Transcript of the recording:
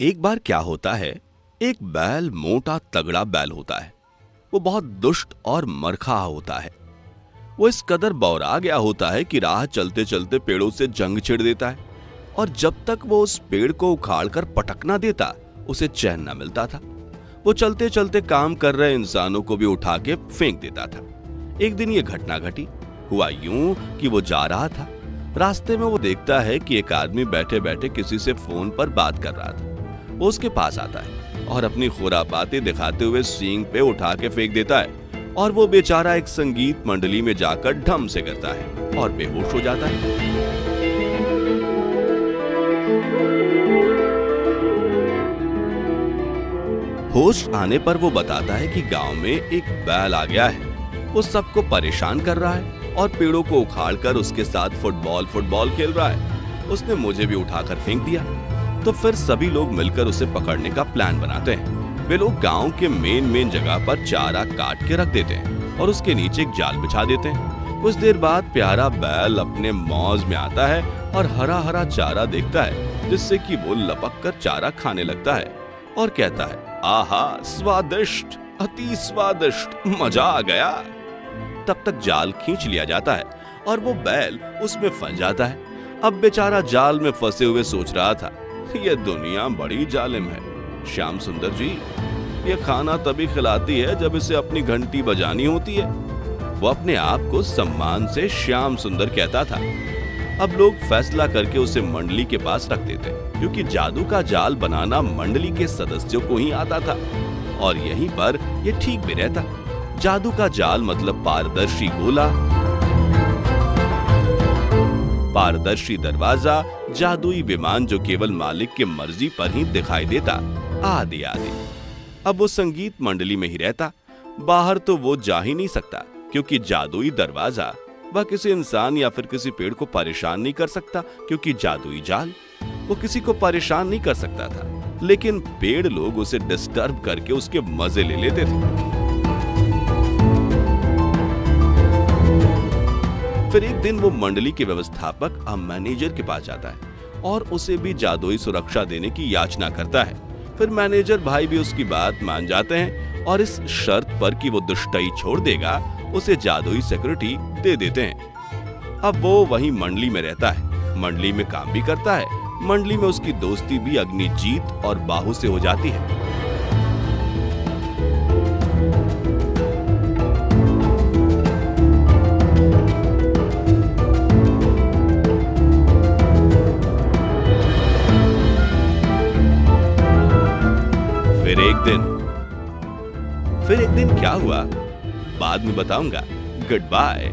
एक बार क्या होता है, एक बैल मोटा तगड़ा बैल होता है। वो बहुत दुष्ट और मरखा होता है। वो इस कदर बौरा गया होता है कि राह चलते चलते पेड़ों से जंग छिड़ देता है, और जब तक वो उस पेड़ को उखाड़कर पटक ना देता उसे चैन न मिलता था। वो चलते चलते काम कर रहे इंसानों को भी उठा के फेंक देता था। एक दिन ये घटना घटी। हुआ यूं कि वो जा रहा था। रास्ते में वो देखता है कि एक आदमी बैठे बैठे किसी से फोन पर बात कर रहा था। वो उसके पास आता है और अपनी खुरापाती दिखाते हुए सींग पे उठा के फेंक देता है, और वो बेचारा एक संगीत मंडली में जाकर ढम से गिरता है और बेहोश हो जाता है। होश आने पर वो बताता है कि गांव में एक बैल आ गया है। वो सबको परेशान कर रहा है और पेड़ों को उखाड़कर उसके साथ फुटबॉल खेल रहा है। उसने मुझे भी उठाकर फेंक दिया। तो फिर सभी लोग मिलकर उसे पकड़ने का प्लान बनाते हैं। वे लोग गांव के मेन जगह पर चारा काट के रख देते हैं और उसके नीचे एक जाल बिछा देते हैं। कुछ देर बाद प्यारा बैल अपने मौज में आता है और हरा हरा चारा देखता है, जिससे कि वो लपक कर चारा खाने लगता है और कहता है, आहा स्वादिष्ट, अति स्वादिष्ट, मजा आ गया। तब तक जाल खींच लिया जाता है और वो बैल उसमें फंस जाता है। अब बेचारा जाल में फंसे हुए सोच रहा था, ये दुनिया बड़ी जालिम है। श्याम सुंदर जी, ये खाना तभी खिलाती है जब इसे अपनी घंटी बजानी होती है। वो अपने आप को सम्मान से श्याम सुंदर कहता था। अब लोग फैसला करके उसे मंडली के पास रख देते, क्योंकि जादू का जाल बनाना मंडली के सदस्यों को ही आता था और यहीं पर ये ठीक भी रहता। जादू का जाल मतलब पारदर्शी गोला, पारदर्शी दरवाजा, जादुई विमान जो केवल मालिक के मर्जी पर ही दिखाई देता, आदि आदि। अब वो संगीत मंडली में ही रहता। बाहर तो वो जा ही नहीं सकता, क्योंकि जादुई दरवाजा वह किसी इंसान या फिर किसी पेड़ को परेशान नहीं कर सकता, क्योंकि जादुई जाल वो किसी को परेशान नहीं कर सकता था। लेकिन पेड़ लोग उसे डिस्टर्ब करके उसके मजे ले लेते थे। फिर एक दिन वो मंडली के व्यवस्थापक अब मैनेजर के पास जाता है और उसे भी जादुई सुरक्षा देने की याचना करता है। फिर मैनेजर भाई भी उसकी बात मान जाते हैं और इस शर्त पर कि वो दुष्टई छोड़ देगा, उसे जादुई सिक्योरिटी दे देते हैं। अब वो वहीं मंडली में रहता है, मंडली में काम भी करता है। मंडली में उसकी दोस्ती भी अग्निजीत और बाहु से हो जाती है। फिर एक दिन क्या हुआ बाद में बताऊंगा। Good bye.